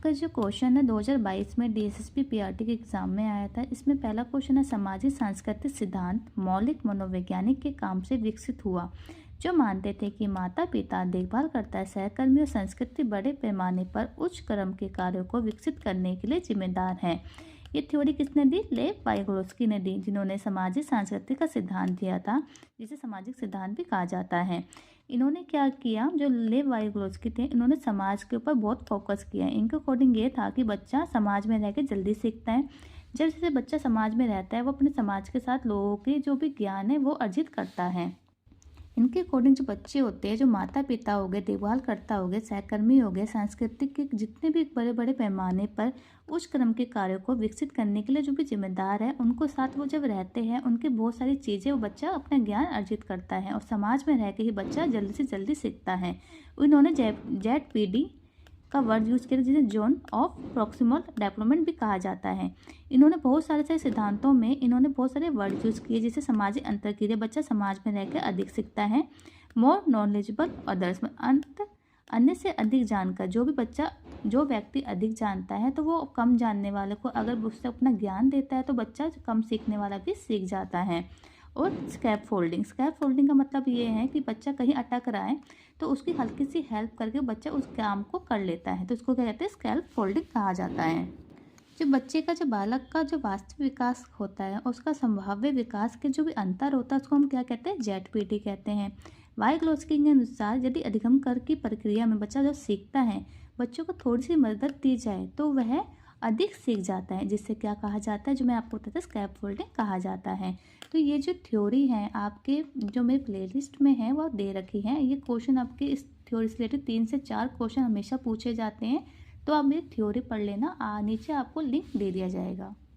का जो क्वेश्चन है 2022 में डीएसएसपी पीआरटी के एग्जाम में आया था। इसमें पहला क्वेश्चन है, सामाजिक सांस्कृतिक सिद्धांत मौलिक मनोवैज्ञानिक के काम से विकसित हुआ जो मानते थे कि माता पिता देखभाल करता है सहकर्मी और संस्कृति बड़े पैमाने पर उच्च क्रम के कार्यों को विकसित करने के लिए जिम्मेदार हैं। ये थ्योरी किसने दी? लेव वाइगोत्स्की ने दी, जिन्होंने सामाजिक सांस्कृतिक का सिद्धांत दिया था, जिसे सामाजिक सिद्धांत भी कहा जाता है। इन्होंने क्या किया, जो लेव वाइगोत्स्की थे, इन्होंने समाज के ऊपर बहुत फोकस किया। इनके अकॉर्डिंग ये था कि बच्चा समाज में रह के जल्दी सीखता है। जब जैसे बच्चा समाज में रहता है, वो अपने समाज के साथ लोगों के जो भी ज्ञान है वो अर्जित करता है। इनके अकॉर्डिंग जो बच्चे होते हैं, जो माता पिता हो गए, देखभाल करता हो गए, सहकर्मी हो गए, सांस्कृतिक के जितने भी बड़े बड़े पैमाने पर उच्च क्रम के कार्यों को विकसित करने के लिए जो भी जिम्मेदार है, उनको साथ वो जब रहते हैं, उनकी बहुत सारी चीज़ें वो बच्चा अपना ज्ञान अर्जित करता है और समाज में रह के ही बच्चा जल्दी से जल्दी सीखता है। इन्होंने जेड का वर्ड यूज़ किया जिसे जोन ऑफ प्रॉक्सिमल डेवलपमेंट भी कहा जाता है। इन्होंने बहुत सारे सिद्धांतों में इन्होंने बहुत सारे वर्ड यूज़ किए, जिसे सामाजिक अंतरक्रिया, बच्चा समाज में रहकर अधिक सीखता है। मोर नॉलेजेबल अदर्स में अन्य से अधिक जानकर, जो व्यक्ति अधिक जानता है तो वो कम जानने वाले को अगर उससे अपना ज्ञान देता है तो बच्चा कम सीखने वाला भी सीख जाता है। और स्कैप फोल्डिंग का मतलब ये है कि बच्चा कहीं अटक रहा है तो उसकी हल्की सी हेल्प करके बच्चा उस काम को कर लेता है, तो उसको क्या कहते हैं? स्कैप फोल्डिंग कहा जाता है। जो बच्चे का, जो बालक का जो वास्तविक विकास होता है और उसका संभाव्य विकास के जो भी अंतर होता है उसको हम क्या कहते हैं? जेड कहते हैं। वाइगोत्स्की के अनुसार यदि अधिगम कर की प्रक्रिया में बच्चा जो सीखता है, बच्चों को थोड़ी सी मदद दी जाए तो वह अधिक सीख जाता है, जिससे क्या कहा जाता है, जो मैं आपको बताता स्कैप फोल्डिंग कहा जाता है। तो ये जो थ्योरी है आपके जो मेरे प्लेलिस्ट में है वो दे रखी है। ये क्वेश्चन आपके इस थ्योरी से रिलेटेड 3 से 4 क्वेश्चन हमेशा पूछे जाते हैं, तो आप मेरी थ्योरी पढ़ लेना। नीचे आपको लिंक दे दिया जाएगा।